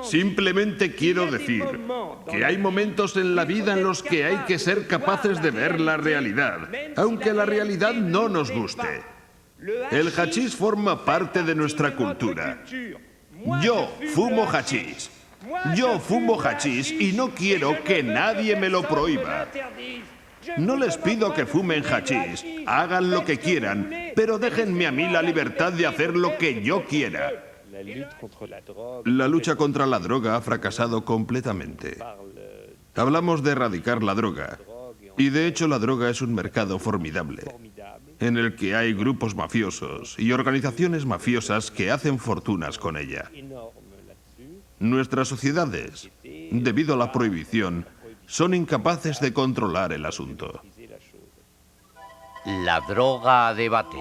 Simplemente quiero decir que hay momentos en la vida en los que hay que ser capaces de ver la realidad, aunque la realidad no nos guste. El hachís forma parte de nuestra cultura. Yo fumo hachís. Yo fumo hachís y no quiero que nadie me lo prohíba. No les pido que fumen hachís, hagan lo que quieran, pero déjenme a mí la libertad de hacer lo que yo quiera. La lucha contra la droga ha fracasado completamente. Hablamos de erradicar la droga, y de hecho la droga es un mercado formidable, en el que hay grupos mafiosos y organizaciones mafiosas que hacen fortunas con ella. Nuestras sociedades, debido a la prohibición, son incapaces de controlar el asunto. La droga a debate.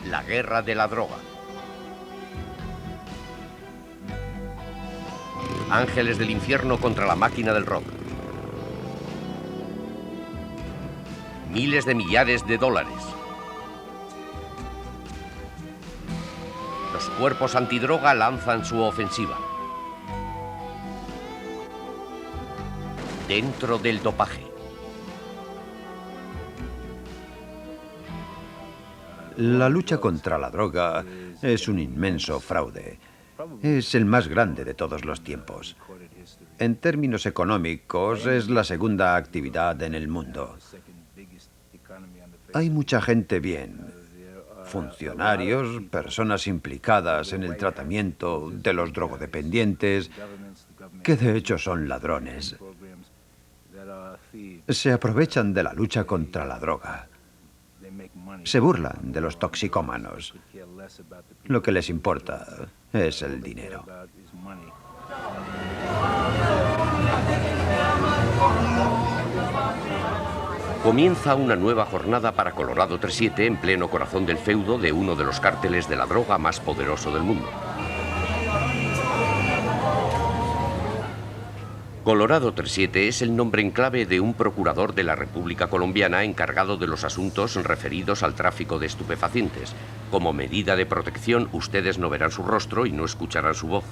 La guerra de la droga. Ángeles del infierno contra la máquina del rock. Miles de millares de dólares. Los cuerpos antidroga lanzan su ofensiva. Dentro del dopaje. La lucha contra la droga es un inmenso fraude. Es el más grande de todos los tiempos. En términos económicos, es la segunda actividad en el mundo. Hay mucha gente bien. Funcionarios, personas implicadas en el tratamiento de los drogodependientes, que de hecho son ladrones. Se aprovechan de la lucha contra la droga. Se burlan de los toxicómanos. Lo que les importa es el dinero. Comienza una nueva jornada para Colorado 37 en pleno corazón del feudo de uno de los cárteles de la droga más poderoso del mundo. Colorado 37 es el nombre en clave de un procurador de la República Colombiana encargado de los asuntos referidos al tráfico de estupefacientes. Como medida de protección, ustedes no verán su rostro y no escucharán su voz.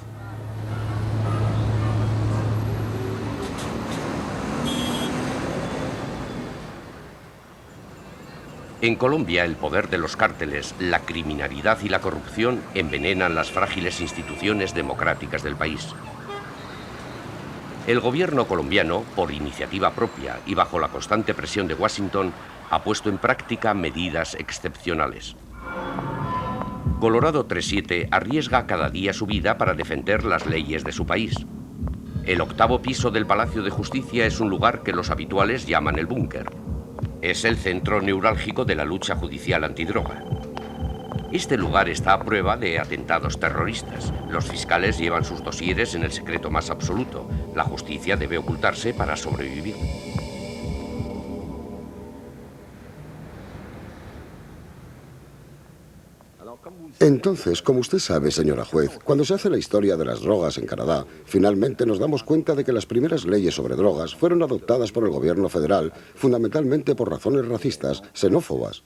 En Colombia, el poder de los cárteles, la criminalidad y la corrupción envenenan las frágiles instituciones democráticas del país. El gobierno colombiano, por iniciativa propia y bajo la constante presión de Washington, ha puesto en práctica medidas excepcionales. Colorado 37 arriesga cada día su vida para defender las leyes de su país. El octavo piso del Palacio de Justicia es un lugar que los habituales llaman el búnker. Es el centro neurálgico de la lucha judicial antidroga. Este lugar está a prueba de atentados terroristas. Los fiscales llevan sus dosieres en el secreto más absoluto. La justicia debe ocultarse para sobrevivir. Entonces, como usted sabe, señora juez, cuando se hace la historia de las drogas en Canadá, finalmente nos damos cuenta de que las primeras leyes sobre drogas fueron adoptadas por el gobierno federal, fundamentalmente por razones racistas, xenófobas.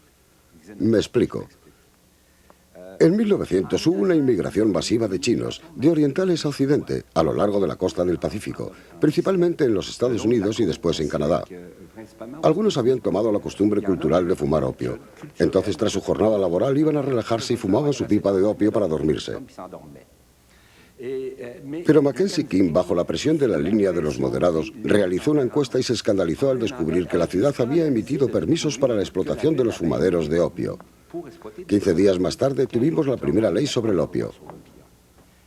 Me explico. En 1900 hubo una inmigración masiva de chinos, de orientales a occidente, a lo largo de la costa del Pacífico, principalmente en los Estados Unidos y después en Canadá. Algunos habían tomado la costumbre cultural de fumar opio. Entonces, tras su jornada laboral, iban a relajarse y fumaban su pipa de opio para dormirse. Pero Mackenzie King, bajo la presión de la línea de los moderados, realizó una encuesta y se escandalizó al descubrir que la ciudad había emitido permisos para la explotación de los fumaderos de opio. 15 días más tarde tuvimos la primera ley sobre el opio.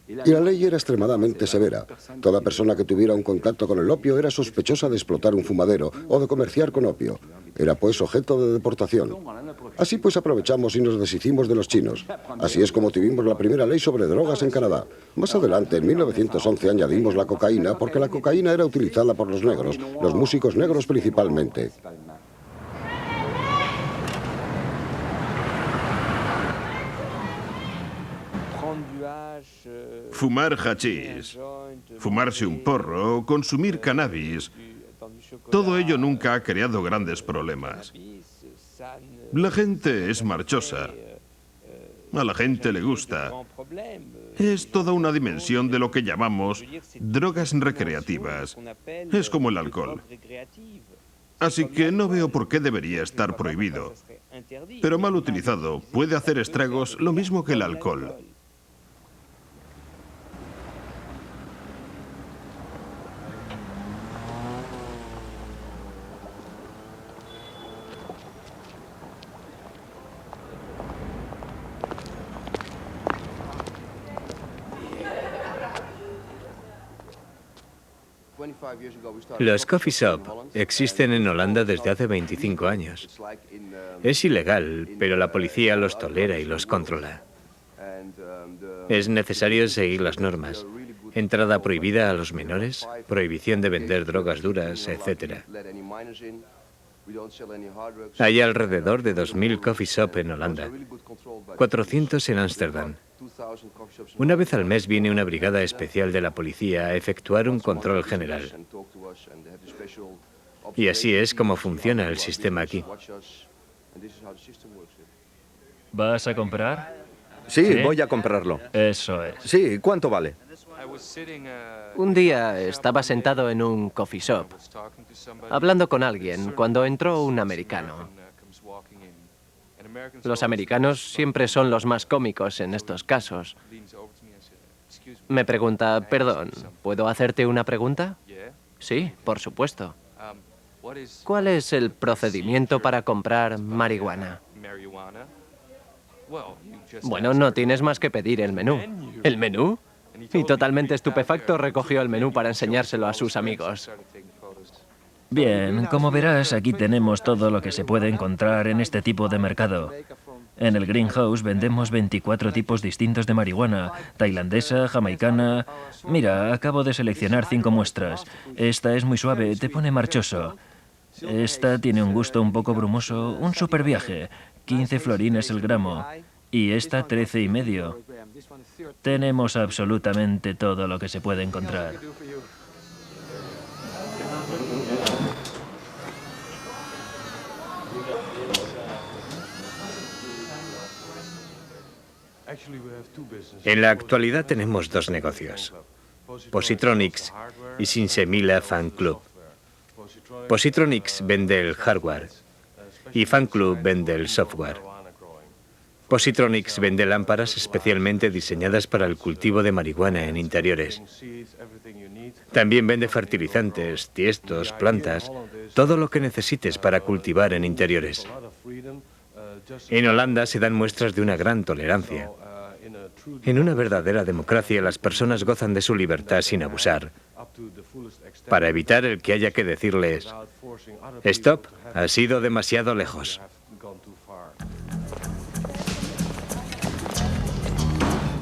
Y la ley era extremadamente severa. Toda persona que tuviera un contacto con el opio era sospechosa de explotar un fumadero o de comerciar con opio. Era pues objeto de deportación. Así pues aprovechamos y nos deshicimos de los chinos. Así es como tuvimos la primera ley sobre drogas en Canadá. Más adelante, en 1911, añadimos la cocaína porque la cocaína era utilizada por los negros, los músicos negros principalmente. Fumar hachís, fumarse un porro, consumir cannabis, todo ello nunca ha creado grandes problemas. La gente es marchosa. A la gente le gusta. Es toda una dimensión de lo que llamamos drogas recreativas. Es como el alcohol. Así que no veo por qué debería estar prohibido. Pero mal utilizado puede hacer estragos lo mismo que el alcohol. Los coffee shop existen en Holanda desde hace 25 años. Es ilegal, pero la policía los tolera y los controla. Es necesario seguir las normas. Entrada prohibida a los menores, prohibición de vender drogas duras, etc. Hay alrededor de 2.000 coffee shop en Holanda, 400 en Ámsterdam. Una vez al mes viene una brigada especial de la policía a efectuar un control general. Y así es como funciona el sistema aquí. ¿Vas a comprar? Sí, voy a comprarlo. Eso es. Sí, ¿cuánto vale? Un día estaba sentado en un coffee shop, hablando con alguien, cuando entró un americano. Los americanos siempre son los más cómicos en estos casos. Me pregunta, perdón, ¿puedo hacerte una pregunta? Sí, por supuesto. ¿Cuál es el procedimiento para comprar marihuana? Bueno, no tienes más que pedir el menú. ¿El menú? Y totalmente estupefacto recogió el menú para enseñárselo a sus amigos. Bien, como verás, aquí tenemos todo lo que se puede encontrar en este tipo de mercado. En el Greenhouse vendemos 24 tipos distintos de marihuana, tailandesa, jamaicana... Mira, acabo de seleccionar 5 muestras. Esta es muy suave, te pone marchoso. Esta tiene un gusto un poco brumoso, un super viaje, 15 florines el gramo. Y esta 13,5. Tenemos absolutamente todo lo que se puede encontrar. En la actualidad tenemos 2 negocios, Positronics y Sinsemilla Fan Club. Positronics vende el hardware y Fan Club vende el software. Positronics vende lámparas especialmente diseñadas para el cultivo de marihuana en interiores. También vende fertilizantes, tiestos, plantas, todo lo que necesites para cultivar en interiores. En Holanda se dan muestras de una gran tolerancia. En una verdadera democracia las personas gozan de su libertad sin abusar, para evitar el que haya que decirles, «Stop, has ido demasiado lejos».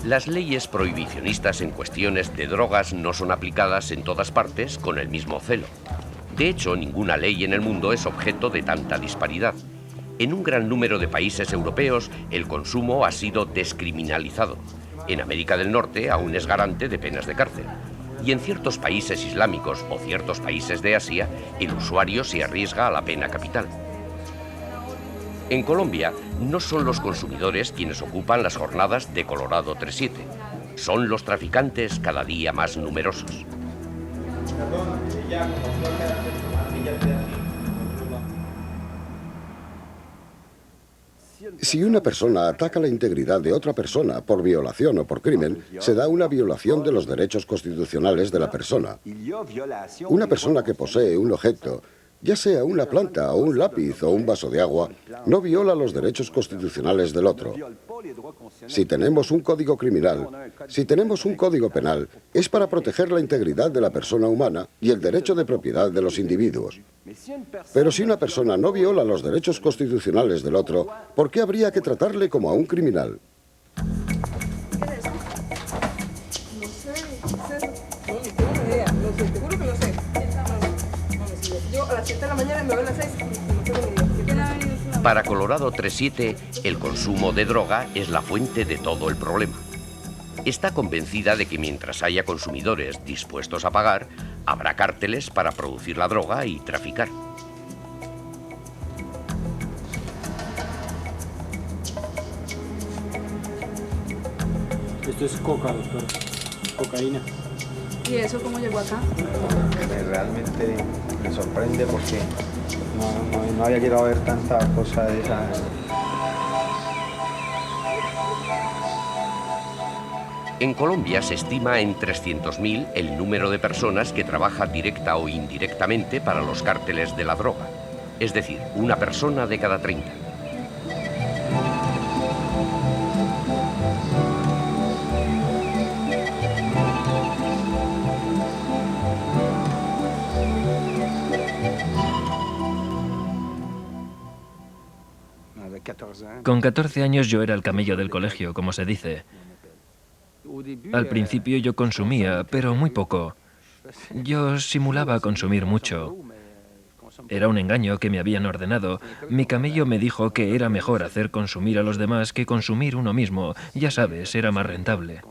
Las leyes prohibicionistas en cuestiones de drogas no son aplicadas en todas partes con el mismo celo. De hecho, ninguna ley en el mundo es objeto de tanta disparidad. En un gran número de países europeos, el consumo ha sido descriminalizado. En América del Norte aún es garante de penas de cárcel. Y en ciertos países islámicos o ciertos países de Asia, el usuario se arriesga a la pena capital. En Colombia, no son los consumidores quienes ocupan las jornadas de Colorado 3-7. Son los traficantes cada día más numerosos. Si una persona ataca la integridad de otra persona por violación o por crimen, se da una violación de los derechos constitucionales de la persona. Una persona que posee un objeto, ya sea una planta o un lápiz o un vaso de agua, no viola los derechos constitucionales del otro. Si tenemos un código criminal, si tenemos un código penal, es para proteger la integridad de la persona humana y el derecho de propiedad de los individuos. Pero si una persona no viola los derechos constitucionales del otro, ¿por qué habría que tratarle como a un criminal? Para Colorado 3-7, el consumo de droga es la fuente de todo el problema. Está convencida de que mientras haya consumidores dispuestos a pagar, habrá cárteles para producir la droga y traficar. Esto es coca, doctor. Cocaína. ¿Y eso cómo llegó acá? Realmente me sorprende porque no había llegado a ver tantas cosas de esas. En Colombia se estima en 300.000 el número de personas que trabaja directa o indirectamente para los cárteles de la droga. Es decir, una persona de cada 30. Con 14 años yo era el camello del colegio, como se dice. Al principio yo consumía, pero muy poco. Yo simulaba consumir mucho. Era un engaño que me habían ordenado. Mi camello me dijo que era mejor hacer consumir a los demás que consumir uno mismo. Ya sabes, era más rentable.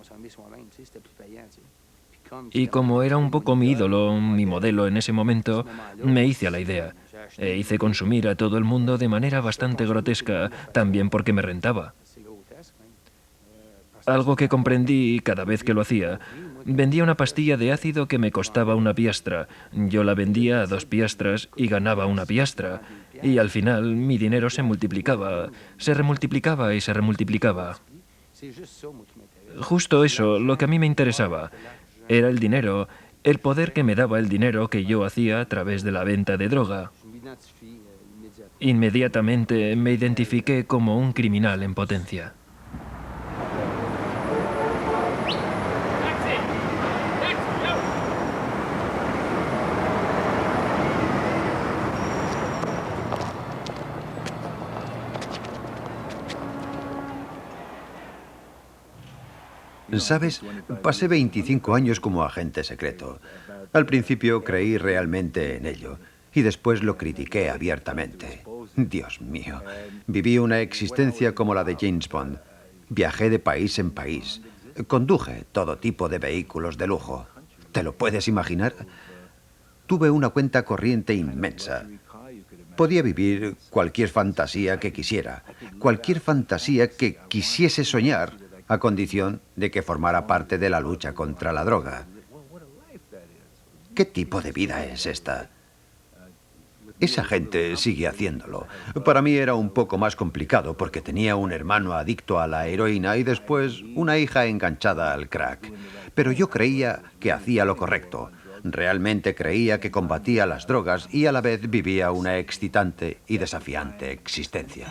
Y como era un poco mi ídolo, mi modelo en ese momento, me hice a la idea. E hice consumir a todo el mundo de manera bastante grotesca, también porque me rentaba. Algo que comprendí cada vez que lo hacía. Vendía una pastilla de ácido que me costaba 1 piastra. Yo la vendía a 2 piastras y ganaba 1 piastra. Y al final mi dinero se multiplicaba, se remultiplicaba y se remultiplicaba. Justo eso, lo que a mí me interesaba, era el dinero, el poder que me daba el dinero que yo hacía a través de la venta de droga. Inmediatamente me identifiqué como un criminal en potencia. ¿Sabes? Pasé 25 años como agente secreto. Al principio creí realmente en ello y después lo critiqué abiertamente. Dios mío, viví una existencia como la de James Bond. Viajé de país en país. Conduje todo tipo de vehículos de lujo. ¿Te lo puedes imaginar? Tuve una cuenta corriente inmensa. Podía vivir cualquier fantasía que quisiera, cualquier fantasía que quisiese soñar, a condición de que formara parte de la lucha contra la droga. ¿Qué tipo de vida es esta? Esa gente sigue haciéndolo. Para mí era un poco más complicado porque tenía un hermano adicto a la heroína y después una hija enganchada al crack. Pero yo creía que hacía lo correcto. Realmente creía que combatía las drogas y a la vez vivía una excitante y desafiante existencia.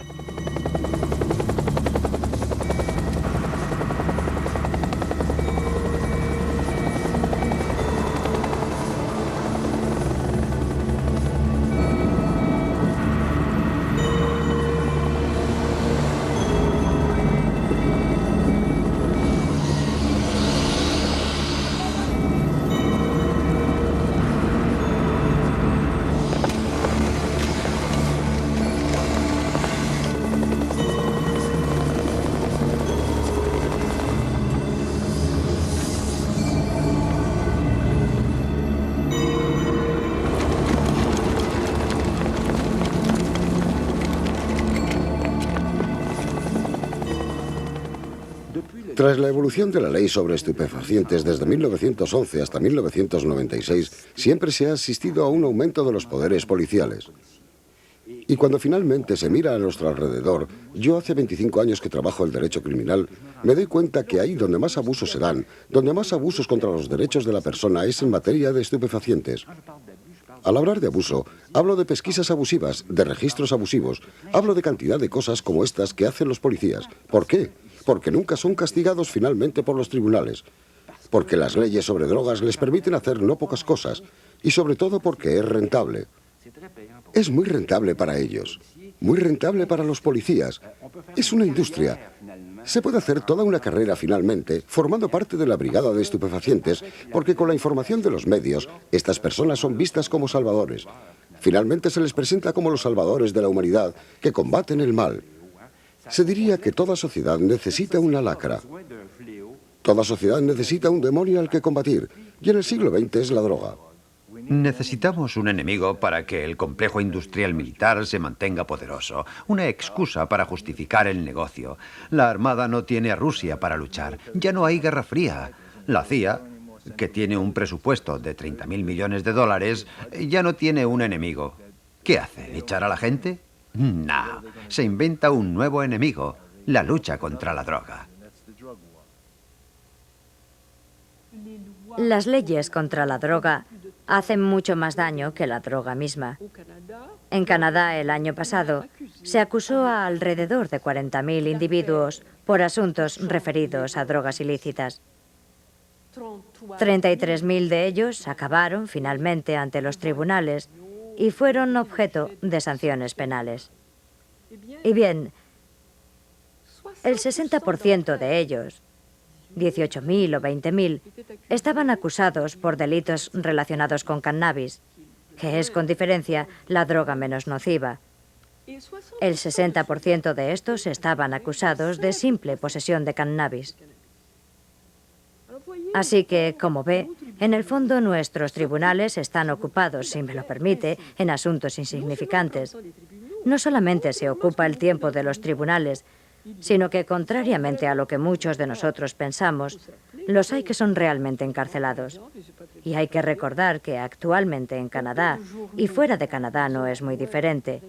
Tras la evolución de la ley sobre estupefacientes desde 1911 hasta 1996, siempre se ha asistido a un aumento de los poderes policiales. Y cuando finalmente se mira a nuestro alrededor, yo hace 25 años que trabajo el derecho criminal, me doy cuenta que ahí donde más abusos se dan, donde más abusos contra los derechos de la persona es en materia de estupefacientes. Al hablar de abuso, hablo de pesquisas abusivas, de registros abusivos, hablo de cantidad de cosas como estas que hacen los policías. ¿Por qué? Porque nunca son castigados finalmente por los tribunales. Porque las leyes sobre drogas les permiten hacer no pocas cosas. Y sobre todo porque es rentable. Es muy rentable para ellos. Muy rentable para los policías. Es una industria. Se puede hacer toda una carrera finalmente formando parte de la brigada de estupefacientes porque con la información de los medios, estas personas son vistas como salvadores. Finalmente se les presenta como los salvadores de la humanidad que combaten el mal. Se diría que toda sociedad necesita una lacra. Toda sociedad necesita un demonio al que combatir, y en el siglo XX es la droga. Necesitamos un enemigo para que el complejo industrial militar se mantenga poderoso. Una excusa para justificar el negocio. La Armada no tiene a Rusia para luchar. Ya no hay Guerra Fría. La CIA, que tiene un presupuesto de 30.000 millones de dólares, ya no tiene un enemigo. ¿Qué hace? ¿Echar a la gente? No. Se inventa un nuevo enemigo. La lucha contra la droga. Las leyes contra la droga hacen mucho más daño que la droga misma. En Canadá, el año pasado, se acusó a alrededor de 40.000 individuos por asuntos referidos a drogas ilícitas. 33.000 de ellos acabaron finalmente ante los tribunales y fueron objeto de sanciones penales. Y bien, el 60% de ellos, 18.000 o 20.000, estaban acusados por delitos relacionados con cannabis, que es con diferencia la droga menos nociva. El 60% de estos estaban acusados de simple posesión de cannabis. Así que, como ve, en el fondo nuestros tribunales están ocupados, si me lo permite, en asuntos insignificantes. No solamente se ocupa el tiempo de los tribunales, sino que, contrariamente a lo que muchos de nosotros pensamos, los hay que son realmente encarcelados. Y hay que recordar que actualmente en Canadá, y fuera de Canadá no es muy diferente,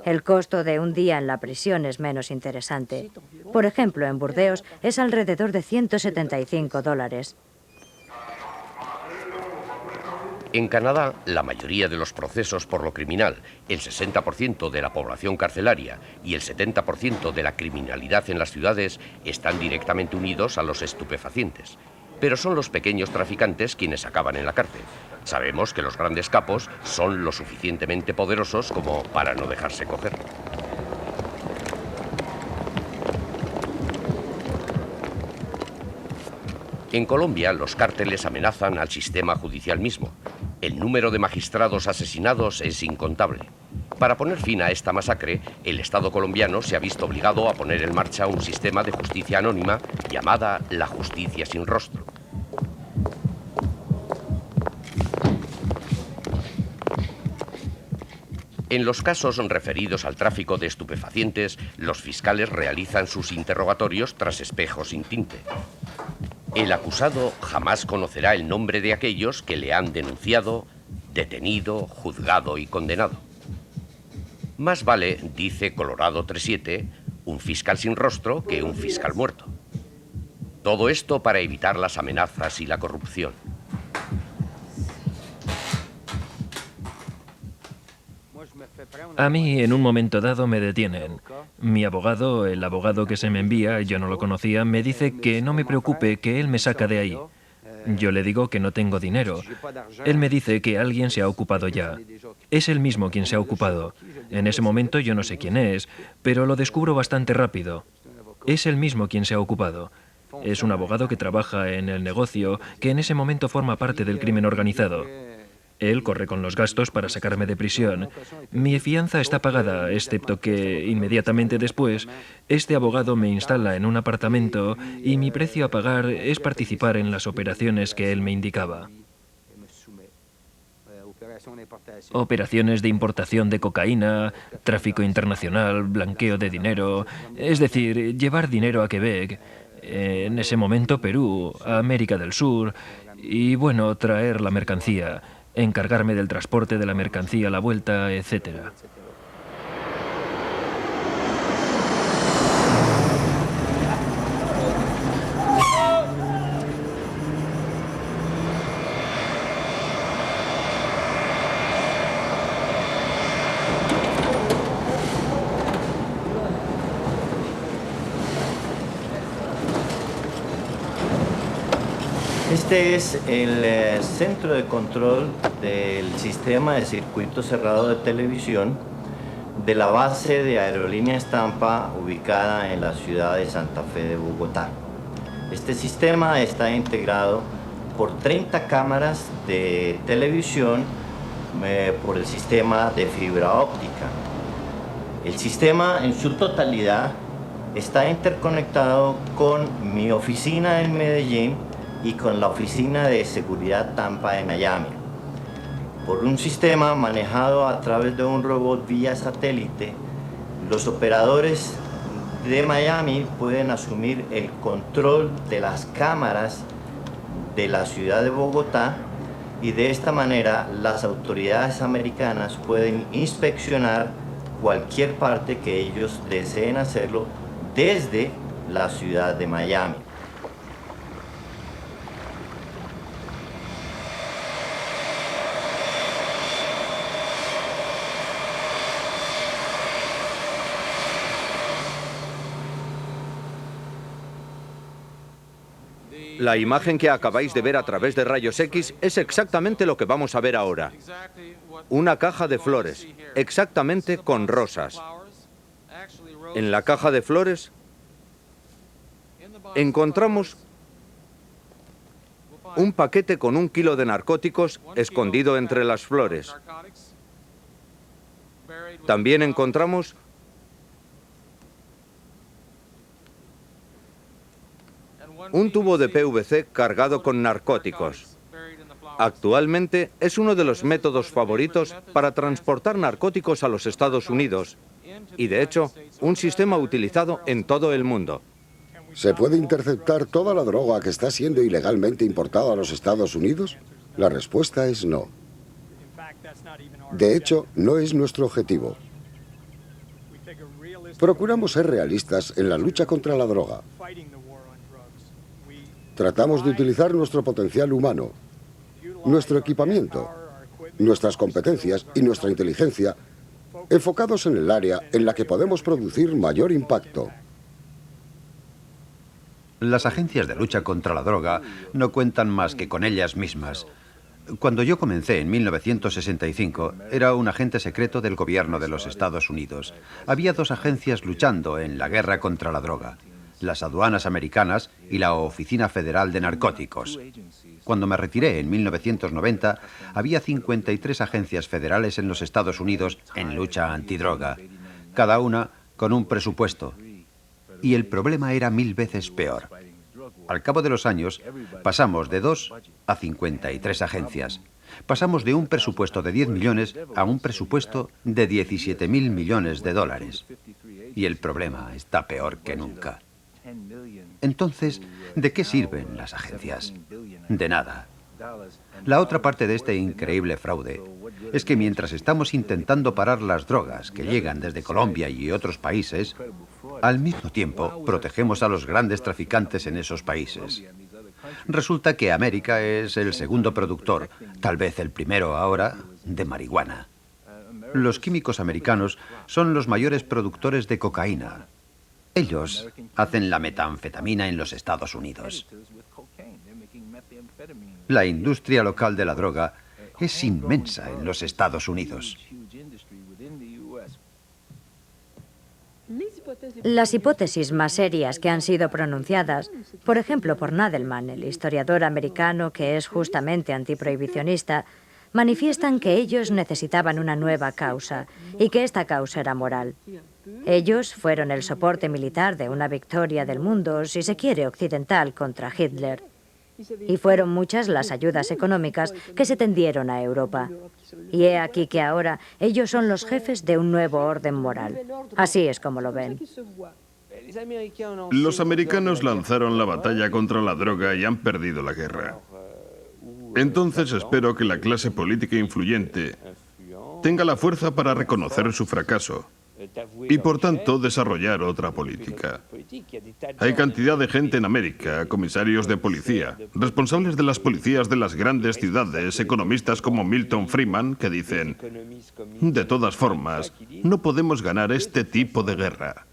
el costo de un día en la prisión es menos interesante. Por ejemplo, en Burdeos es alrededor de $175. En Canadá, la mayoría de los procesos por lo criminal, el 60% de la población carcelaria y el 70% de la criminalidad en las ciudades están directamente unidos a los estupefacientes. Pero son los pequeños traficantes quienes acaban en la cárcel. Sabemos que los grandes capos son lo suficientemente poderosos como para no dejarse coger. En Colombia, los cárteles amenazan al sistema judicial mismo. El número de magistrados asesinados es incontable. Para poner fin a esta masacre, el Estado colombiano se ha visto obligado a poner en marcha un sistema de justicia anónima llamada la justicia sin rostro. En los casos referidos al tráfico de estupefacientes, los fiscales realizan sus interrogatorios tras espejos sin tinte. El acusado jamás conocerá el nombre de aquellos que le han denunciado, detenido, juzgado y condenado. Más vale, dice Colorado 3.7, un fiscal sin rostro que un fiscal muerto. Todo esto para evitar las amenazas y la corrupción. A mí, en un momento dado, me detienen. Mi abogado, el abogado que se me envía, yo no lo conocía, me dice que no me preocupe, que él me saca de ahí. Yo le digo que no tengo dinero. Él me dice que alguien se ha ocupado ya. Es él mismo quien se ha ocupado. En ese momento yo no sé quién es, pero lo descubro bastante rápido. Es él mismo quien se ha ocupado. Es un abogado que trabaja en el negocio, que en ese momento forma parte del crimen organizado. Él corre con los gastos para sacarme de prisión. Mi fianza está pagada, excepto que, inmediatamente después, este abogado me instala en un apartamento y mi precio a pagar es participar en las operaciones que él me indicaba. Operaciones de importación de cocaína, tráfico internacional, blanqueo de dinero, es decir, llevar dinero a Quebec, en ese momento Perú, a América del Sur, y bueno, traer la mercancía. Encargarme del transporte de la mercancía a la vuelta, etc. Este es el centro de control del sistema de circuito cerrado de televisión de la base de Aerolíneas Tampa ubicada en la ciudad de Santa Fe de Bogotá. Este sistema está integrado por 30 cámaras de televisión por el sistema de fibra óptica. El sistema en su totalidad está interconectado con mi oficina en Medellín y con la oficina de seguridad Tampa en Miami. Por un sistema manejado a través de un robot vía satélite, los operadores de Miami pueden asumir el control de las cámaras de la ciudad de Bogotá y de esta manera las autoridades americanas pueden inspeccionar cualquier parte que ellos deseen hacerlo desde la ciudad de Miami. La imagen que acabáis de ver a través de rayos X es exactamente lo que vamos a ver ahora. Una caja de flores, exactamente con rosas. En la caja de flores encontramos un paquete con 1 kilo de narcóticos escondido entre las flores. También encontramos un tubo de PVC cargado con narcóticos. Actualmente es uno de los métodos favoritos para transportar narcóticos a los Estados Unidos y, de hecho, un sistema utilizado en todo el mundo. ¿Se puede interceptar toda la droga que está siendo ilegalmente importada a los Estados Unidos? La respuesta es no. De hecho, no es nuestro objetivo. Procuramos ser realistas en la lucha contra la droga. Tratamos de utilizar nuestro potencial humano, nuestro equipamiento, nuestras competencias y nuestra inteligencia enfocados en el área en la que podemos producir mayor impacto. Las agencias de lucha contra la droga no cuentan más que con ellas mismas. Cuando yo comencé en 1965, era un agente secreto del gobierno de los Estados Unidos. Había 2 agencias luchando en la guerra contra la droga: las aduanas americanas y la Oficina Federal de Narcóticos. Cuando me retiré en 1990, había 53 agencias federales en los Estados Unidos en lucha antidroga, cada una con un presupuesto. Y el problema era 1000 veces peor. Al cabo de los años, pasamos de 2 a 53 agencias. Pasamos de un presupuesto de 10 millones a un presupuesto de 17.000 millones de dólares. Y el problema está peor que nunca. Entonces, ¿de qué sirven las agencias? De nada. La otra parte de este increíble fraude es que mientras estamos intentando parar las drogas que llegan desde Colombia y otros países, al mismo tiempo protegemos a los grandes traficantes en esos países. Resulta que América es el segundo productor, tal vez el primero ahora, de marihuana. Los químicos americanos son los mayores productores de cocaína. Ellos hacen la metanfetamina en los Estados Unidos. La industria local de la droga es inmensa en los Estados Unidos. Las hipótesis más serias que han sido pronunciadas, por ejemplo por Nadelman, el historiador americano que es justamente antiprohibicionista, manifiestan que ellos necesitaban una nueva causa y que esta causa era moral. Ellos fueron el soporte militar de una victoria del mundo, si se quiere, occidental contra Hitler. Y fueron muchas las ayudas económicas que se tendieron a Europa. Y he aquí que ahora ellos son los jefes de un nuevo orden moral. Así es como lo ven. Los americanos lanzaron la batalla contra la droga y han perdido la guerra. Entonces espero que la clase política influyente tenga la fuerza para reconocer su fracaso y, por tanto, desarrollar otra política. Hay cantidad de gente en América, comisarios de policía, responsables de las policías de las grandes ciudades, economistas como Milton Friedman, que dicen: de todas formas, no podemos ganar este tipo de guerra.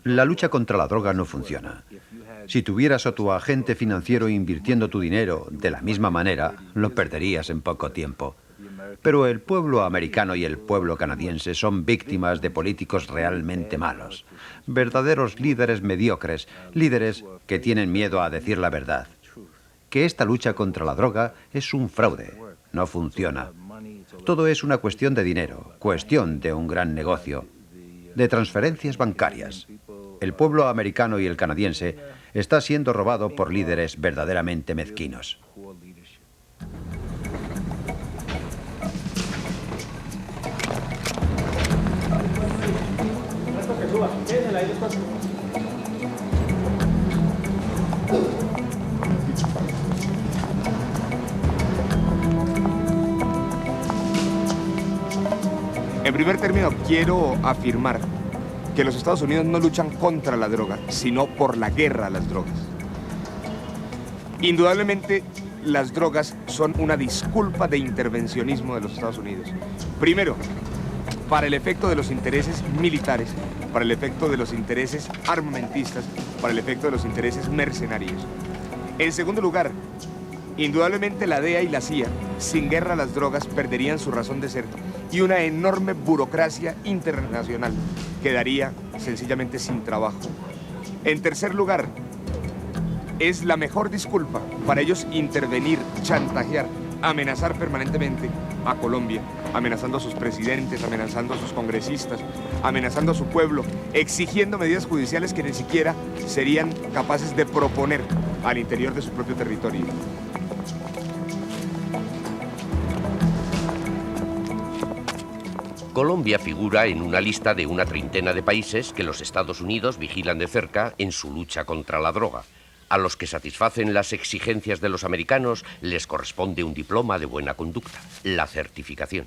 La lucha contra la droga no funciona. Si tuvieras a tu agente financiero invirtiendo tu dinero de la misma manera, lo perderías en poco tiempo. Pero el pueblo americano y el pueblo canadiense son víctimas de políticos realmente malos. Verdaderos líderes mediocres, líderes que tienen miedo a decir la verdad. Que esta lucha contra la droga es un fraude, no funciona. Todo es una cuestión de dinero, cuestión de un gran negocio, de transferencias bancarias. El pueblo americano y el canadiense está siendo robado por líderes verdaderamente mezquinos. En primer término, quiero afirmar que los Estados Unidos no luchan contra la droga, sino por la guerra a las drogas. Indudablemente, las drogas son una disculpa de intervencionismo de los Estados Unidos. Primero, para el efecto de los intereses militares, para el efecto de los intereses armamentistas, para el efecto de los intereses mercenarios. En segundo lugar, indudablemente la DEA y la CIA, sin guerra a las drogas, perderían su razón de ser y una enorme burocracia internacional quedaría sencillamente sin trabajo. En tercer lugar, es la mejor disculpa para ellos intervenir, chantajear, amenazar permanentemente a Colombia, amenazando a sus presidentes, amenazando a sus congresistas, amenazando a su pueblo, exigiendo medidas judiciales que ni siquiera serían capaces de proponer al interior de su propio territorio. Colombia figura en una lista de una treintena de países que los Estados Unidos vigilan de cerca en su lucha contra la droga. A los que satisfacen las exigencias de los americanos les corresponde un diploma de buena conducta, la certificación.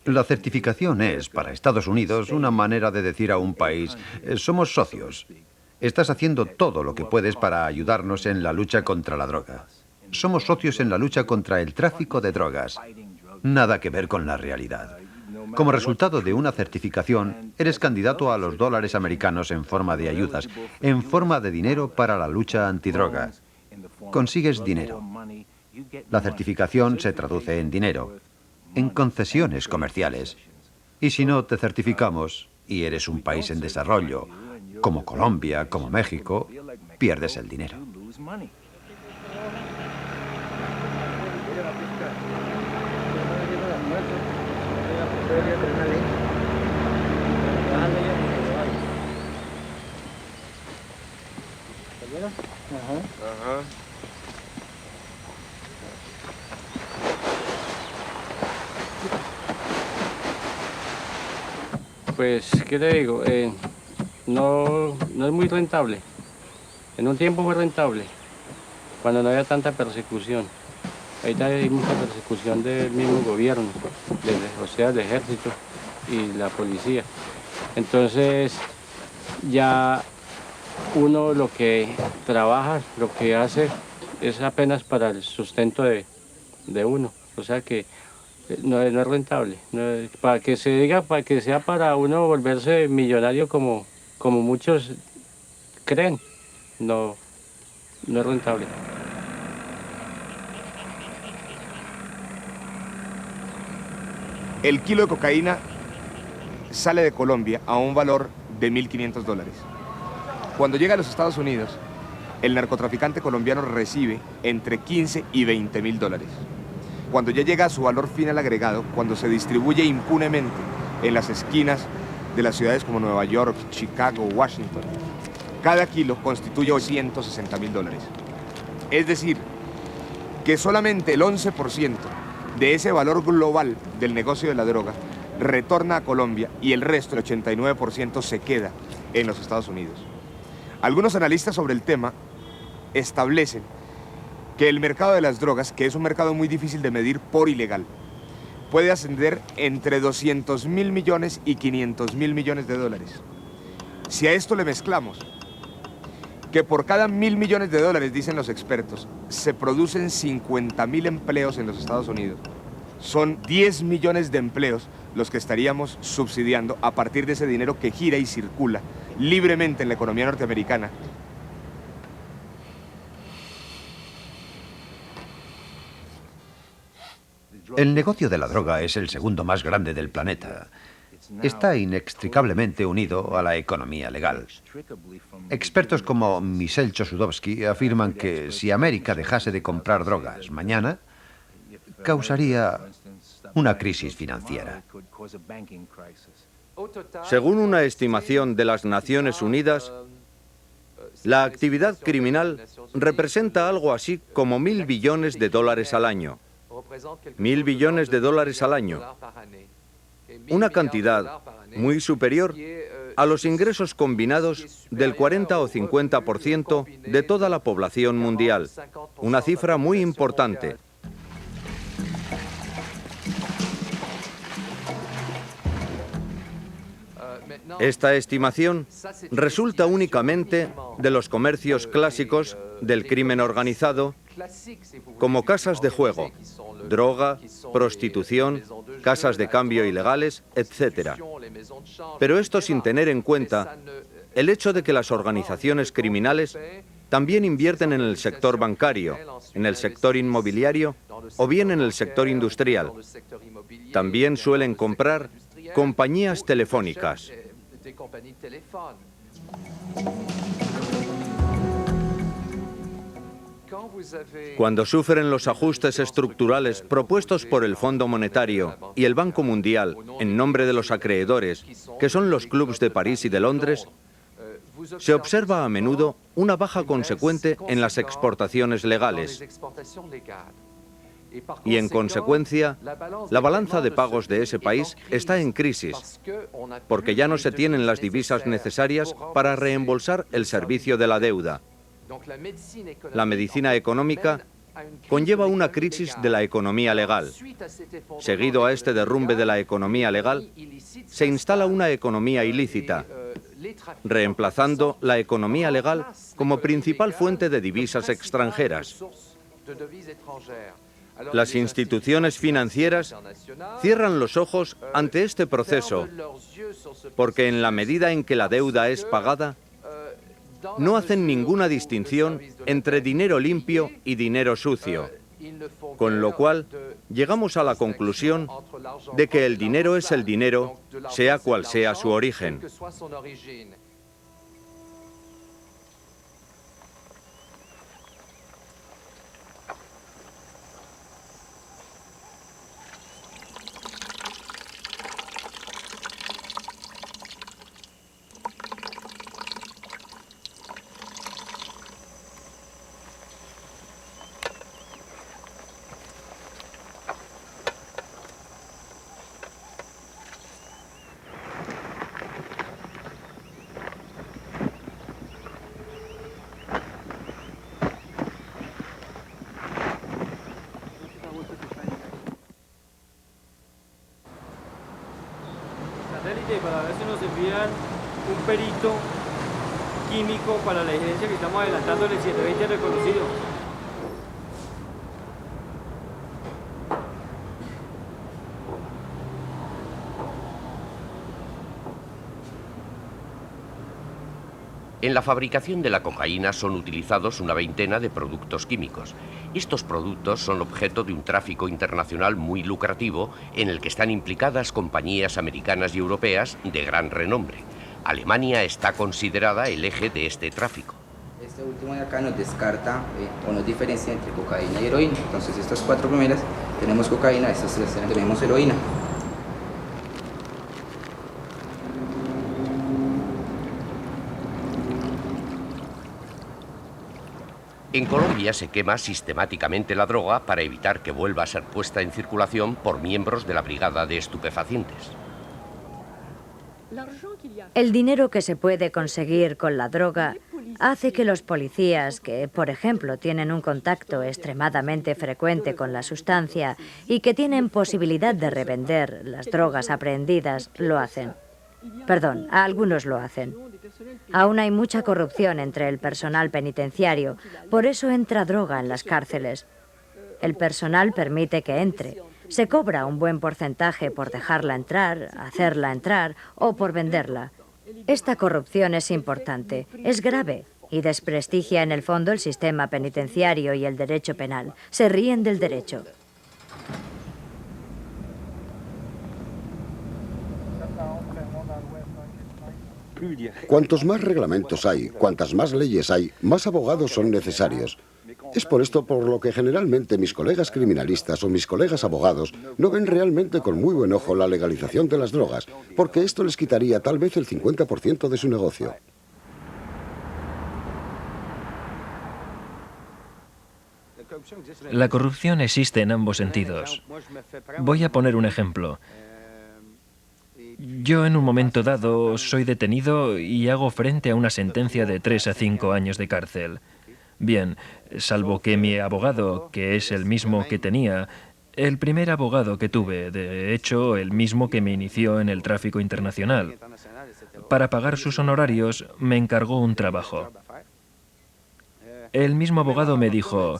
La certificación es, para Estados Unidos, una manera de decir a un país, somos socios. Estás haciendo todo lo que puedes para ayudarnos en la lucha contra la droga. Somos socios en la lucha contra el tráfico de drogas. Nada que ver con la realidad. Como resultado de una certificación, eres candidato a los dólares americanos en forma de ayudas, en forma de dinero para la lucha antidroga. Consigues dinero. La certificación se traduce en dinero, en concesiones comerciales. Y si no te certificamos, y eres un país en desarrollo, como Colombia, como México, pierdes el dinero. Pues, ¿qué te digo? No es muy rentable. En un tiempo fue rentable, cuando no había tanta persecución. Ahorita hay mucha persecución del mismo gobierno, o sea, del ejército y la policía. Entonces, ya uno lo que trabaja, lo que hace, es apenas para el sustento de uno. O sea que no es rentable. Para que se diga, para que sea para uno volverse millonario como muchos creen, no es rentable. El kilo de cocaína sale de Colombia a un valor de $1.500. Cuando llega a los Estados Unidos, el narcotraficante colombiano recibe entre 15 y 20.000 dólares. Cuando ya llega a su valor final agregado, cuando se distribuye impunemente en las esquinas de las ciudades como Nueva York, Chicago, Washington, cada kilo constituye 160.000 dólares. Es decir, que solamente el 11% de ese valor global del negocio de la droga retorna a Colombia y el resto, el 89%, se queda en los Estados Unidos. Algunos analistas sobre el tema establecen que el mercado de las drogas, que es un mercado muy difícil de medir por ilegal, puede ascender entre 200.000 millones y 500.000 millones de dólares. Si a esto le mezclamos que por cada 1.000 millones de dólares, dicen los expertos, se producen 50.000 empleos en los Estados Unidos, son 10 millones de empleos los que estaríamos subsidiando a partir de ese dinero que gira y circula libremente en la economía norteamericana. El negocio de la droga es el segundo más grande del planeta. Está inextricablemente unido a la economía legal. Expertos como Michel Chossudovsky afirman que si América dejase de comprar drogas mañana, causaría una crisis financiera. Según una estimación de las Naciones Unidas, la actividad criminal representa algo así como 1.000 billones de dólares al año. 1.000 billones de dólares al año. Una cantidad muy superior a los ingresos combinados del 40 o 50% de toda la población mundial. Una cifra muy importante. Esta estimación resulta únicamente de los comercios clásicos del crimen organizado, como casas de juego, droga, prostitución, casas de cambio ilegales, etc. Pero esto sin tener en cuenta el hecho de que las organizaciones criminales también invierten en el sector bancario, en el sector inmobiliario o bien en el sector industrial. También suelen comprar compañías telefónicas. Cuando sufren los ajustes estructurales propuestos por el Fondo Monetario y el Banco Mundial en nombre de los acreedores, que son los clubs de París y de Londres, se observa a menudo una baja consecuente en las exportaciones legales y, en consecuencia, la balanza de pagos de ese país está en crisis, porque ya no se tienen las divisas necesarias para reembolsar el servicio de la deuda. La medicina económica conlleva una crisis de la economía legal. Seguido a este derrumbe de la economía legal, se instala una economía ilícita, reemplazando la economía legal como principal fuente de divisas extranjeras. Las instituciones financieras cierran los ojos ante este proceso, porque en la medida en que la deuda es pagada, no hacen ninguna distinción entre dinero limpio y dinero sucio, con lo cual llegamos a la conclusión de que el dinero es el dinero, sea cual sea su origen. Para ver si nos envían un perito químico para la diligencia que estamos adelantando en el 720 reconocido. En la fabricación de la cocaína son utilizados una veintena de productos químicos. Estos productos son objeto de un tráfico internacional muy lucrativo en el que están implicadas compañías americanas y europeas de gran renombre. Alemania está considerada el eje de este tráfico. Este último de acá nos descarta o nos diferencia entre cocaína y heroína. Entonces estas cuatro primeras tenemos cocaína, estas tres tenemos heroína. En Colombia se quema sistemáticamente la droga para evitar que vuelva a ser puesta en circulación por miembros de la Brigada de Estupefacientes. El dinero que se puede conseguir con la droga hace que los policías que, por ejemplo, tienen un contacto extremadamente frecuente con la sustancia y que tienen posibilidad de revender las drogas aprehendidas, lo hacen. Perdón, algunos lo hacen. Aún hay mucha corrupción entre el personal penitenciario, por eso entra droga en las cárceles. El personal permite que entre. Se cobra un buen porcentaje por dejarla entrar, hacerla entrar o por venderla. Esta corrupción es importante, es grave y desprestigia en el fondo el sistema penitenciario y el derecho penal. Se ríen del derecho. Cuantos más reglamentos hay, cuantas más leyes hay, más abogados son necesarios. Es por esto por lo que generalmente mis colegas criminalistas o mis colegas abogados no ven realmente con muy buen ojo la legalización de las drogas, porque esto les quitaría tal vez el 50% de su negocio. La corrupción existe en ambos sentidos. Voy a poner un ejemplo. Yo en un momento dado soy detenido y hago frente a una sentencia de 3 a 5 años de cárcel. Bien, salvo que mi abogado, que es el mismo que tenía, el primer abogado que tuve, de hecho, el mismo que me inició en el tráfico internacional. para pagar sus honorarios, me encargó un trabajo. El mismo abogado me dijo: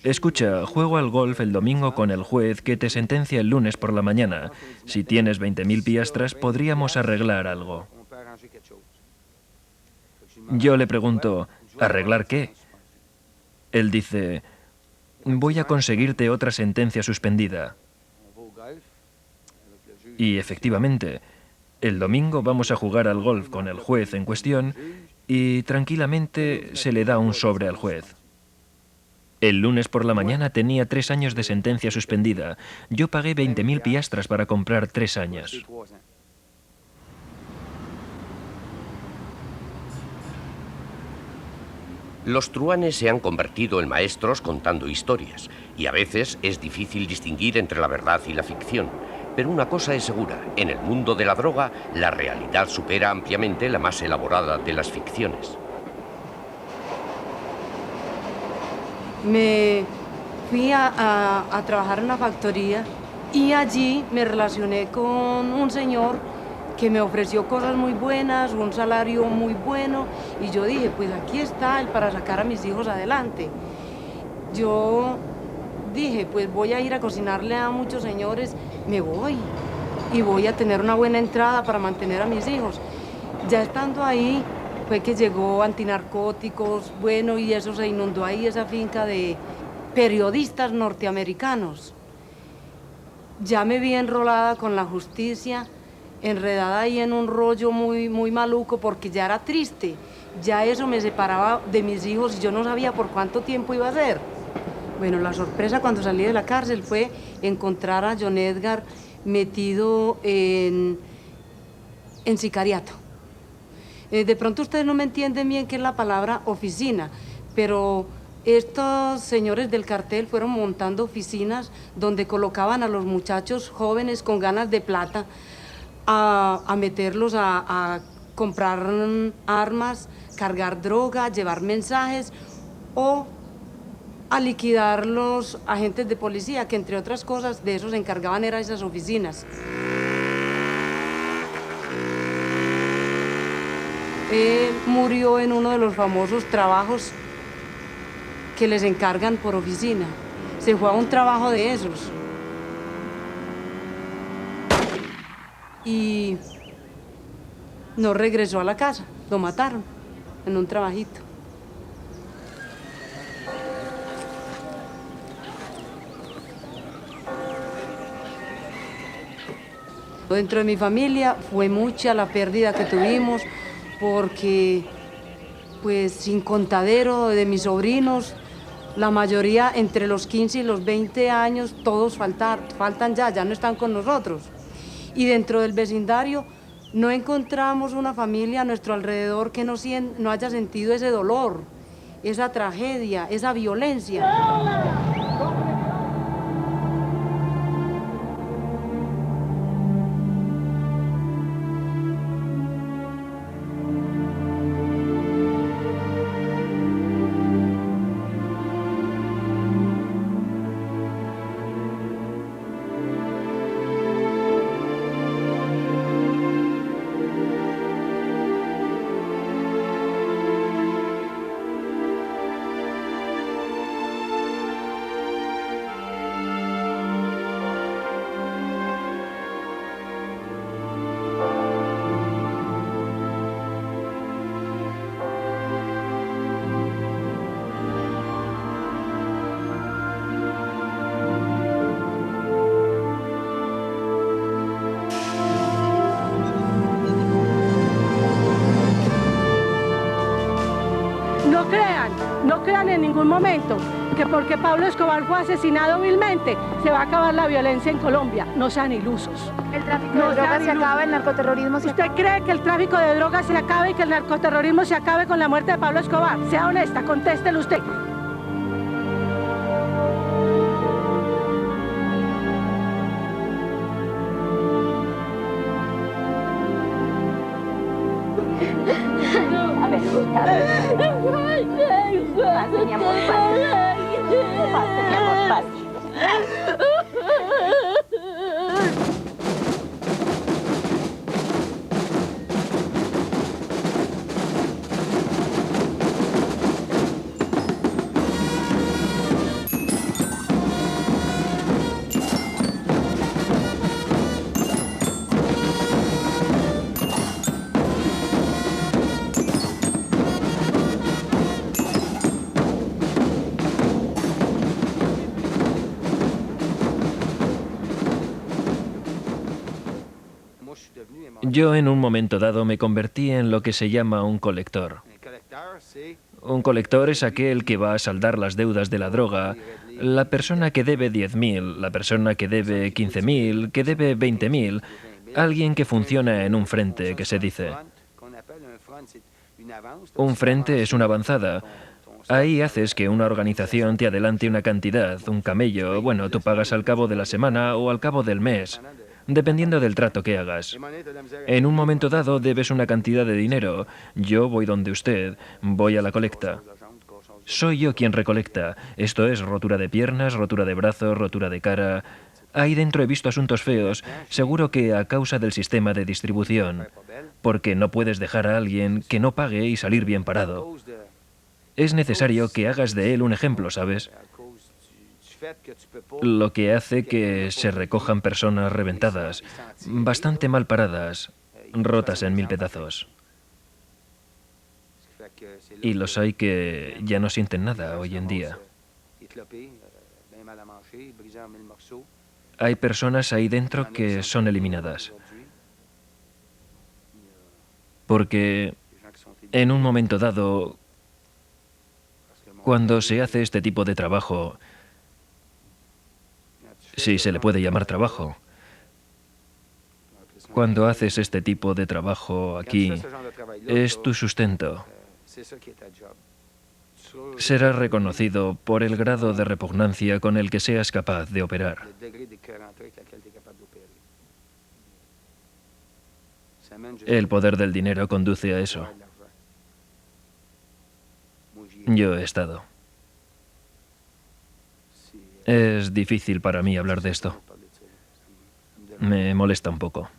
escucha, juego al golf el domingo con el juez que te sentencia el lunes por la mañana. Si tienes 20.000 piastras, podríamos arreglar algo. Yo le pregunto: ¿arreglar qué? Él dice: voy a conseguirte otra sentencia suspendida. Y efectivamente, el domingo vamos a jugar al golf con el juez en cuestión y tranquilamente se le da un sobre al juez. El lunes por la mañana tenía 3 años de sentencia suspendida. Yo pagué 20.000 piastras para comprar 3 años. Los truhanes se han convertido en maestros contando historias, y a veces es difícil distinguir entre la verdad y la ficción. Pero una cosa es segura: en el mundo de la droga, la realidad supera ampliamente la más elaborada de las ficciones. Me fui a trabajar en una factoría y allí me relacioné con un señor que me ofreció cosas muy buenas, un salario muy bueno, y yo dije, pues aquí está él para sacar a mis hijos adelante. Yo dije, pues voy a ir a cocinarle a muchos señores, me voy y voy a tener una buena entrada para mantener a mis hijos. Ya estando ahí fue que llegó antinarcóticos, bueno, y eso se inundó ahí esa finca de periodistas norteamericanos. Ya me vi enrolada con la justicia, enredada ahí en un rollo muy maluco, porque ya era triste. Ya eso me separaba de mis hijos y yo no sabía por cuánto tiempo iba a ser. Bueno, la sorpresa cuando salí de la cárcel fue encontrar a John Edgar metido en sicariato. De pronto ustedes no me entienden bien qué es la palabra oficina, pero estos señores del cartel fueron montando oficinas donde colocaban a los muchachos jóvenes con ganas de plata a meterlos a comprar armas, cargar droga, llevar mensajes o a liquidar los agentes de policía, que entre otras cosas de eso se encargaban eran esas oficinas. Él murió en uno de los famosos trabajos que les encargan por oficina. Se fue a un trabajo de esos. Y no regresó a la casa, lo mataron en un trabajito. Dentro de mi familia fue mucha la pérdida que tuvimos, porque pues sin contadero de mis sobrinos, la mayoría entre los 15 y los 20 años, todos faltan ya no están con nosotros. Y dentro del vecindario no encontramos una familia a nuestro alrededor que no haya sentido ese dolor, esa tragedia, esa violencia. No crean en ningún momento que porque Pablo Escobar fue asesinado vilmente se va a acabar la violencia en Colombia. No sean ilusos. ¿El tráfico de drogas se acaba, el narcoterrorismo se acaba? ¿Usted cree que el tráfico de drogas se acabe y que el narcoterrorismo se acabe con la muerte de Pablo Escobar? Sea honesta, contéstelo usted. A ver, pase, mi amor, pase. Pase, mi amor, pase. Yo en un momento dado me convertí en lo que se llama un colector. Un colector es aquel que va a saldar las deudas de la droga, la persona que debe 10.000, la persona que debe 15.000, que debe 20.000, alguien que funciona en un frente, que se dice. Un frente es una avanzada. Ahí haces que una organización te adelante una cantidad, un camello, bueno, tú pagas al cabo de la semana o al cabo del mes, dependiendo del trato que hagas. En un momento dado debes una cantidad de dinero. Yo voy donde usted, voy a la colecta. Soy yo quien recolecta. Esto es rotura de piernas, rotura de brazos, rotura de cara. Ahí dentro he visto asuntos feos, seguro que a causa del sistema de distribución, porque no puedes dejar a alguien que no pague y salir bien parado. Es necesario que hagas de él un ejemplo, ¿sabes? Lo que hace que se recojan personas reventadas, bastante mal paradas, rotas en 1000 pedazos. Y los hay que ya no sienten nada hoy en día. Hay personas ahí dentro que son eliminadas. Porque en un momento dado, cuando se hace este tipo de trabajo, si se le puede llamar trabajo, cuando haces este tipo de trabajo aquí, es tu sustento. Serás reconocido por el grado de repugnancia con el que seas capaz de operar. El poder del dinero conduce a eso. Yo he estado. Es difícil para mí hablar de esto. Me molesta un poco.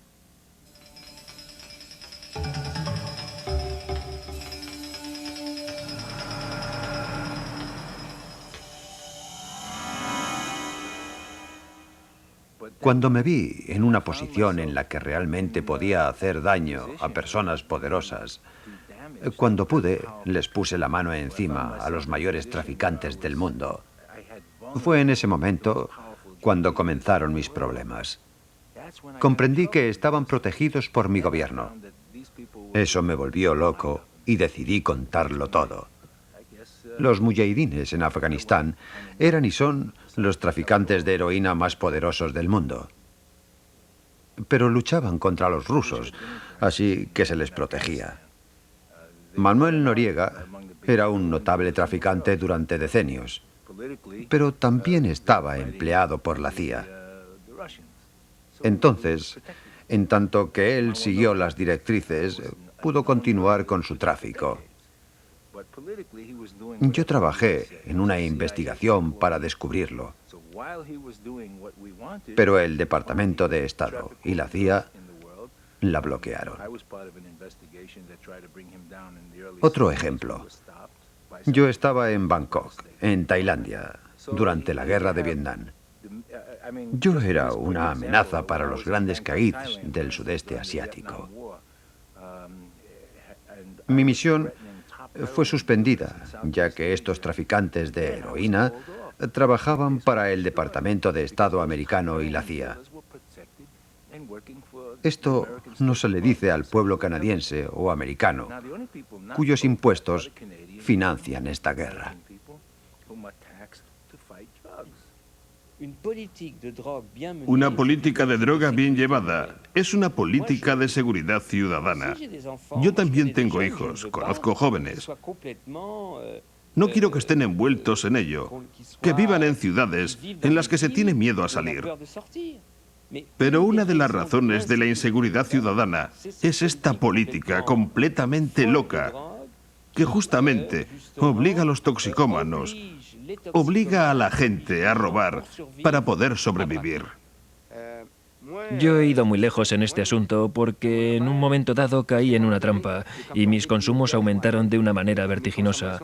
Cuando me vi en una posición en la que realmente podía hacer daño a personas poderosas, cuando pude, les puse la mano encima a los mayores traficantes del mundo. Fue en ese momento cuando comenzaron mis problemas. Comprendí que estaban protegidos por mi gobierno. Eso me volvió loco y decidí contarlo todo. Los mujahidines en Afganistán eran y son los traficantes de heroína más poderosos del mundo. Pero luchaban contra los rusos, así que se les protegía. Manuel Noriega era un notable traficante durante decenios, pero también estaba empleado por la CIA. Entonces, en tanto que él siguió las directrices, pudo continuar con su tráfico. Yo trabajé en una investigación para descubrirlo, pero el Departamento de Estado y la CIA la bloquearon. Otro ejemplo. Yo estaba en Bangkok, en Tailandia, durante la guerra de Vietnam. Yo era una amenaza para los grandes caids del sudeste asiático. Mi misión fue suspendida, ya que estos traficantes de heroína trabajaban para el Departamento de Estado americano y la CIA. Esto no se le dice al pueblo canadiense o americano, cuyos impuestos financian esta guerra. Una política de droga bien llevada es una política de seguridad ciudadana. Yo también tengo hijos, conozco jóvenes. No quiero que estén envueltos en ello, que vivan en ciudades en las que se tiene miedo a salir. Pero una de las razones de la inseguridad ciudadana es esta política completamente loca, que justamente obliga a los toxicómanos, obliga a la gente a robar para poder sobrevivir. Yo he ido muy lejos en este asunto porque en un momento dado caí en una trampa y mis consumos aumentaron de una manera vertiginosa.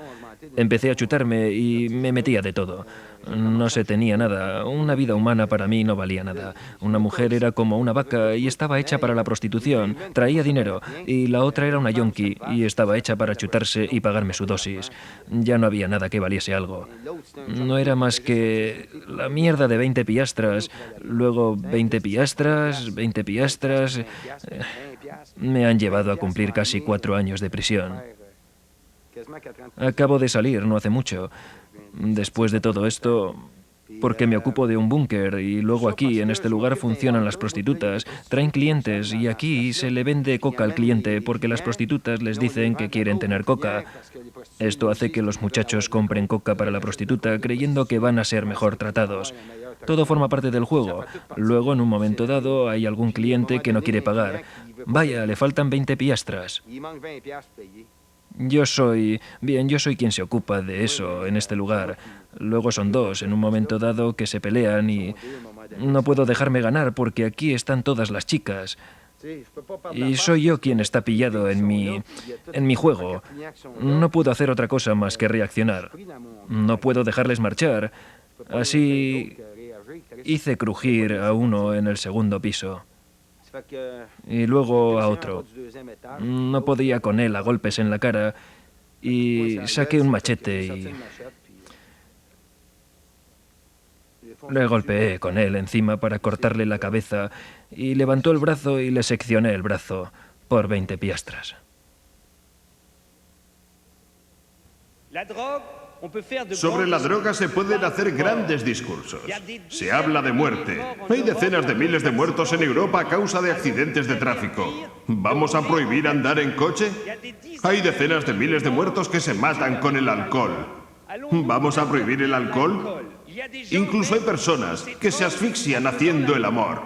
Empecé a chutarme y me metía de todo. No se tenía nada. Una vida humana para mí no valía nada. Una mujer era como una vaca y estaba hecha para la prostitución. Traía dinero. Y la otra era una yonki y estaba hecha para chutarse y pagarme su dosis. Ya no había nada que valiese algo. No era más que la mierda de 20 piastras. Luego 20 piastras, 20 piastras. Me han llevado a cumplir casi 4 años de prisión. Acabo de salir no hace mucho. Después de todo esto, porque me ocupo de un búnker y luego aquí, en este lugar, funcionan las prostitutas, traen clientes y aquí se le vende coca al cliente porque las prostitutas les dicen que quieren tener coca. Esto hace que los muchachos compren coca para la prostituta creyendo que van a ser mejor tratados. Todo forma parte del juego. Luego, en un momento dado, hay algún cliente que no quiere pagar. Vaya, le faltan 20 piastras. Yo soy quien se ocupa de eso en este lugar. Luego son dos, en un momento dado, que se pelean y no puedo dejarme ganar porque aquí están todas las chicas. Y soy yo quien está pillado en mi juego. No puedo hacer otra cosa más que reaccionar. No puedo dejarles marchar. Así hice crujir a uno en el segundo piso. Y luego a otro. No podía con él a golpes en la cara y saqué un machete y le golpeé con él encima para cortarle la cabeza y levantó el brazo y le seccioné el brazo por 20 piastras. Sobre la droga se pueden hacer grandes discursos. Se habla de muerte. Hay decenas de miles de muertos en Europa a causa de accidentes de tráfico. ¿Vamos a prohibir andar en coche? Hay decenas de miles de muertos que se matan con el alcohol. ¿Vamos a prohibir el alcohol? Incluso hay personas que se asfixian haciendo el amor.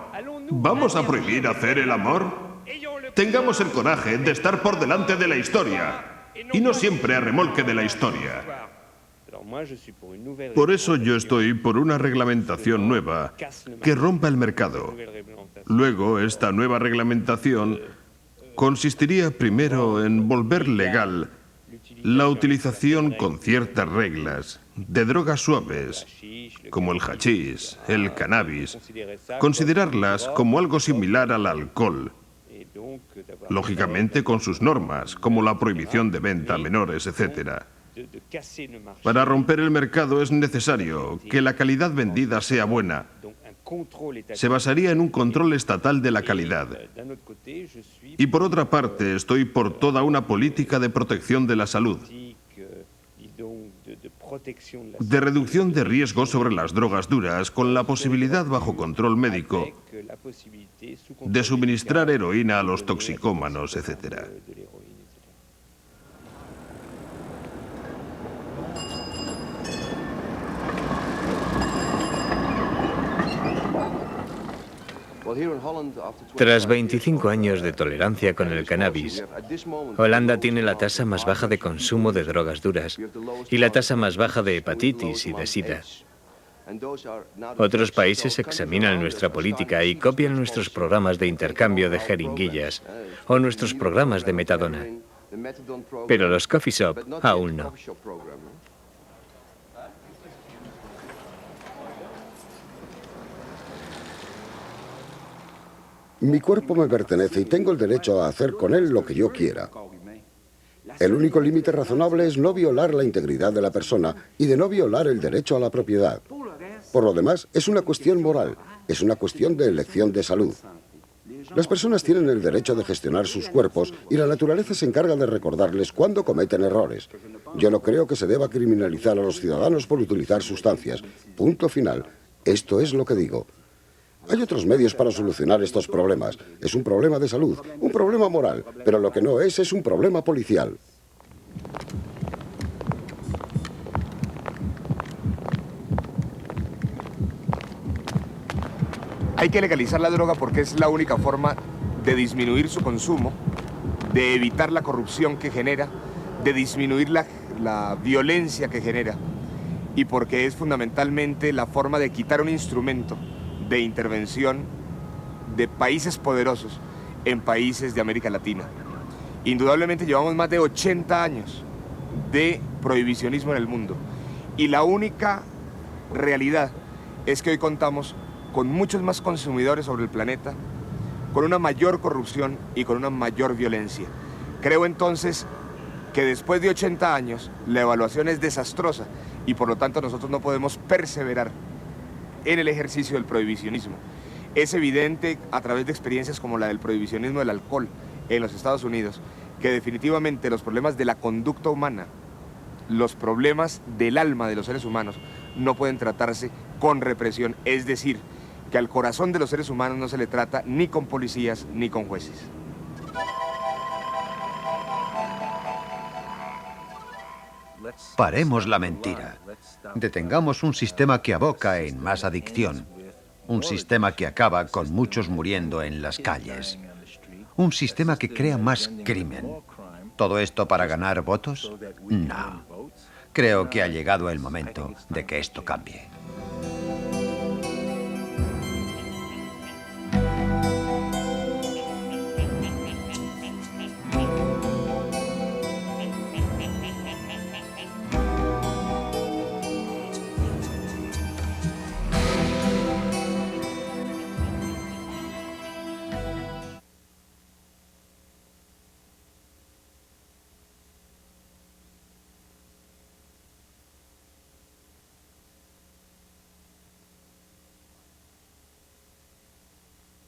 ¿Vamos a prohibir hacer el amor? Tengamos el coraje de estar por delante de la historia y no siempre a remolque de la historia. Por eso yo estoy por una reglamentación nueva que rompa el mercado. Luego, esta nueva reglamentación consistiría primero en volver legal la utilización con ciertas reglas de drogas suaves, como el hachís, el cannabis, considerarlas como algo similar al alcohol, lógicamente con sus normas, como la prohibición de venta a menores, etc. Para romper el mercado es necesario que la calidad vendida sea buena. Se basaría en un control estatal de la calidad. Y por otra parte, estoy por toda una política de protección de la salud, de reducción de riesgos sobre las drogas duras, con la posibilidad bajo control médico de suministrar heroína a los toxicómanos, etc. Tras 25 años de tolerancia con el cannabis, Holanda tiene la tasa más baja de consumo de drogas duras y la tasa más baja de hepatitis y de sida. Otros países examinan nuestra política y copian nuestros programas de intercambio de jeringuillas o nuestros programas de metadona. Pero los coffee shop aún no. Mi cuerpo me pertenece y tengo el derecho a hacer con él lo que yo quiera. El único límite razonable es no violar la integridad de la persona y de no violar el derecho a la propiedad. Por lo demás, es una cuestión moral, es una cuestión de elección de salud. Las personas tienen el derecho de gestionar sus cuerpos y la naturaleza se encarga de recordarles cuando cometen errores. Yo no creo que se deba criminalizar a los ciudadanos por utilizar sustancias. Punto final. Esto es lo que digo. Hay otros medios para solucionar estos problemas. Es un problema de salud, un problema moral, pero lo que no es un problema policial. Hay que legalizar la droga porque es la única forma de disminuir su consumo, de evitar la corrupción que genera, de disminuir la violencia que genera y porque es fundamentalmente la forma de quitar un instrumento de intervención de países poderosos en países de América Latina. Indudablemente llevamos más de 80 años de prohibicionismo en el mundo. Y la única realidad es que hoy contamos con muchos más consumidores sobre el planeta, con una mayor corrupción y con una mayor violencia. Creo entonces que después de 80 años la evaluación es desastrosa y por lo tanto nosotros no podemos perseverar en el ejercicio del prohibicionismo. Es evidente a través de experiencias como la del prohibicionismo del alcohol en los Estados Unidos que definitivamente los problemas de la conducta humana, los problemas del alma de los seres humanos no pueden tratarse con represión, es decir, que al corazón de los seres humanos no se le trata ni con policías ni con jueces. Paremos la mentira. Detengamos un sistema que aboca en más adicción. Un sistema que acaba con muchos muriendo en las calles. Un sistema que crea más crimen. ¿Todo esto para ganar votos? No. Creo que ha llegado el momento de que esto cambie.